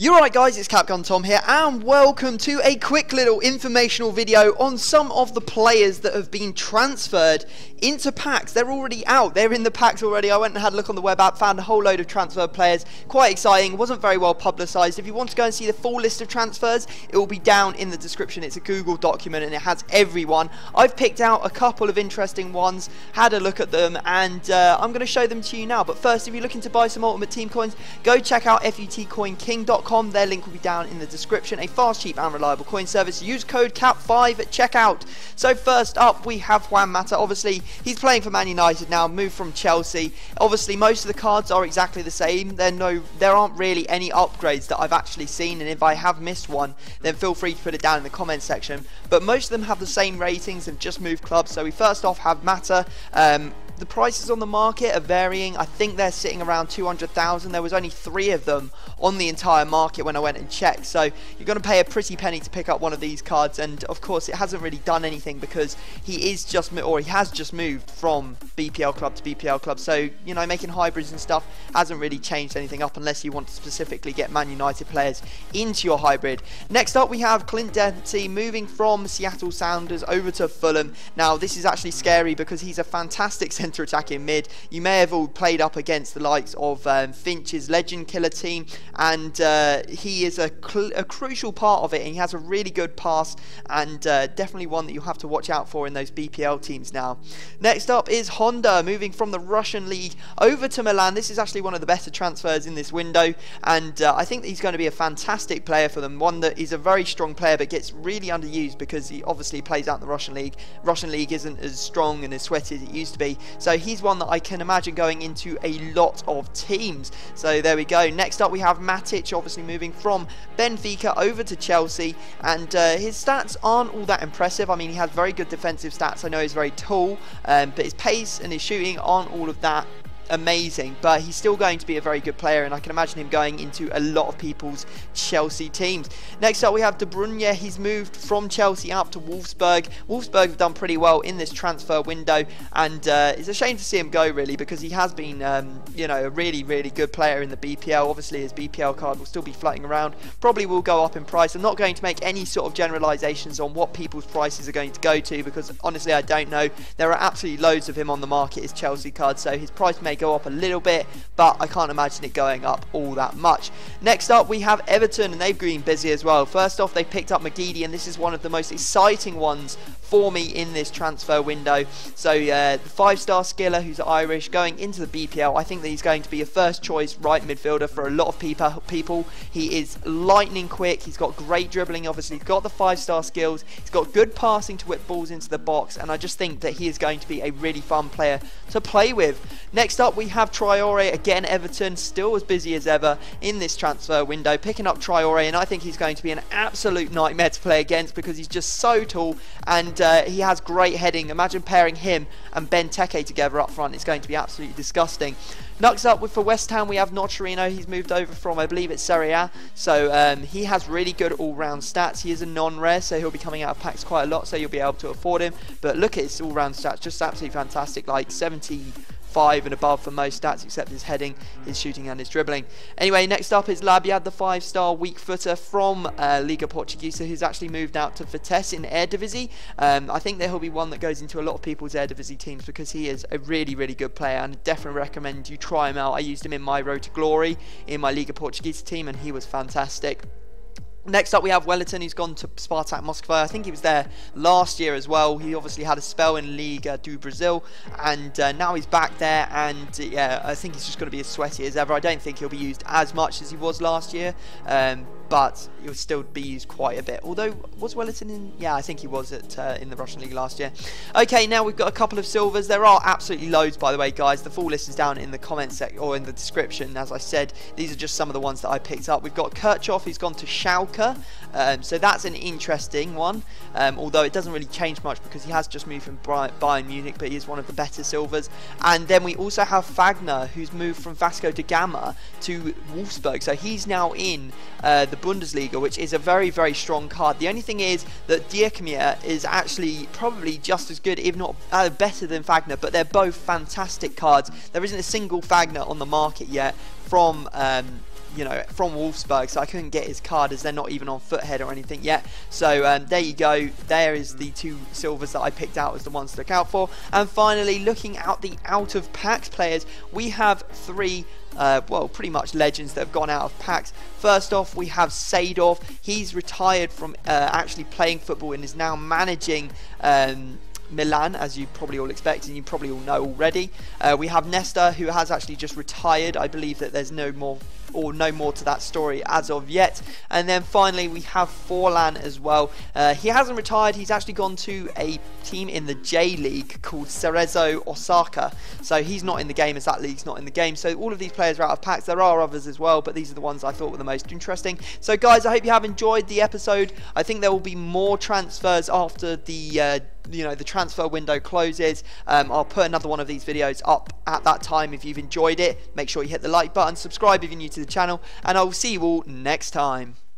You're right guys, it's Capcom Tom here and welcome to a quick little informational video on some of the players that have been transferred into packs. They're already out, they're in the packs already. I went and had a look on the web app, found a whole load of transferred players. Quite exciting, wasn't very well publicised. If you want to go and see the full list of transfers, it will be down in the description. It's a Google document and it has everyone. I've picked out a couple of interesting ones, had a look at them, and I'm going to show them to you now. But first, if you're looking to buy some Ultimate Team coins, go check out futcoinking.com. Their link will be down in the description. A fast, cheap and reliable coin service. Use code CAP5 at checkout. So first up we have Juan Mata. Obviously he's playing for Man United now, moved from Chelsea. Obviously most of the cards are exactly the same. There aren't really any upgrades that I've actually seen, and if I have missed one then feel free to put it down in the comments section. But most of them have the same ratings and just moved clubs. So we first off have Mata. The prices on the market are varying. I think they're sitting around 200,000. There was only 3 of them on the entire market when I went and checked. So you're going to pay a pretty penny to pick up one of these cards. And of course, it hasn't really done anything because he has just moved from BPL club to BPL club. So, you know, making hybrids and stuff hasn't really changed anything up unless you want to specifically get Man United players into your hybrid. Next up, we have Clint Dempsey moving from Seattle Sounders over to Fulham. Now, this is actually scary because he's a fantastic centre attacking mid. You may have all played up against the likes of Finch's Legend Killer team, and he is a crucial part of it, and he has a really good pass, and definitely one that you'll have to watch out for in those BPL teams now. Next up is Honda, moving from the Russian league over to Milan. This is actually one of the better transfers in this window, and I think that he's going to be a fantastic player for them. One that is a very strong player but gets really underused because he obviously plays out in the Russian league. Russian league isn't as strong and as sweaty as it used to be. So he's one that I can imagine going into a lot of teams. So there we go. Next up we have Matic, obviously moving from Benfica over to Chelsea, and his stats aren't all that impressive. I mean, he has very good defensive stats. I know he's very tall, but his pace and his shooting aren't all of that amazing, but he's still going to be a very good player, and I can imagine him going into a lot of people's Chelsea teams. Next up we have De Bruyne. He's moved from Chelsea up to Wolfsburg. Wolfsburg have done pretty well in this transfer window, and it's a shame to see him go, really, because he has been you know, a really good player in the BPL. Obviously his BPL card will still be floating around, probably will go up in price. I'm not going to make any sort of generalizations on what people's prices are going to go to, because honestly I don't know. There are absolutely loads of him on the market, his Chelsea card, so his price may go up a little bit, but I can't imagine it going up all that much. Next up we have Everton, and they've been busy as well. First off, they picked up McGeady, and this is one of the most exciting ones for me in this transfer window. So the 5-star skiller who's Irish going into the BPL. I think that he's going to be a first choice right midfielder for a lot of people. He is lightning quick, he's got great dribbling, obviously he's got the 5-star skills, he's got good passing to whip balls into the box, and I just think that he is going to be a really fun player to play with. Next up we have Traore. Again, Everton still as busy as ever in this transfer window, picking up Traore, and I think he's going to be an absolute nightmare to play against because he's just so tall, and he has great heading. Imagine pairing him and Ben Teke together up front. It's going to be absolutely disgusting. Next up for West Ham we have Nocerino. He's moved over from, I believe it's Serie A, so he has really good all-round stats. He is a non-rare, so he'll be coming out of packs quite a lot, so you'll be able to afford him. But look at his all-round stats, just absolutely fantastic, like 75 and above for most stats except his heading, his shooting and his dribbling. Anyway, next up is Labiad, the 5-star weak footer from Liga Portuguesa, who's actually moved out to Vitesse in Eredivisie. I think that he'll be one that goes into a lot of people's Eredivisie teams because he is a really good player, and I definitely recommend you try him out. I used him in my Road to Glory in my Liga Portuguesa team, and he was fantastic. Next up we have Wellington, who's gone to Spartak Moscow. I think he was there last year as well. He obviously had a spell in Liga do Brazil, and now he's back there, and yeah, I think he's just going to be as sweaty as ever. I don't think he'll be used as much as he was last year, but he'll still be used quite a bit. Although, was Wellington in? Yeah, I think he was in the Russian league last year. Okay, now we've got a couple of silvers. There are absolutely loads, by the way, guys. The full list is down in the comments section or in the description. As I said, these are just some of the ones that I picked up. We've got Kirchhoff, who's gone to Schalke. So that's an interesting one, although it doesn't really change much because he has just moved from Bayern Munich, but he is one of the better silvers. And then we also have Fagner, who's moved from Vasco da Gama to Wolfsburg, so he's now in the Bundesliga, which is a very strong card. The only thing is that Dierkemir is actually probably just as good, if not better than Fagner, but they're both fantastic cards. There isn't a single Fagner on the market yet from you know, from Wolfsburg, so I couldn't get his card as they're not even on Foothead or anything yet. So there you go. There is the 2 silvers that I picked out as the ones to look out for. And finally, looking at the out of packs players, we have 3 well, pretty much legends that have gone out of packs. First off, we have Sadov. He's retired from actually playing football and is now managing Milan, as you probably all expect and you probably all know already. We have Nesta, who has actually just retired. I believe that there's no more to that story as of yet. And then finally we have Forlan as well. He hasn't retired, he's actually gone to a team in the J League called Cerezo Osaka, so he's not in the game as that league's not in the game. So all of these players are out of packs. There are others as well, but these are the ones I thought were the most interesting. So guys, I hope you have enjoyed the episode. I think there will be more transfers after the you know, the transfer window closes. I'll put another one of these videos up at that time. If you've enjoyed it, make sure you hit the like button, subscribe if you're new to the channel, and I will see you all next time.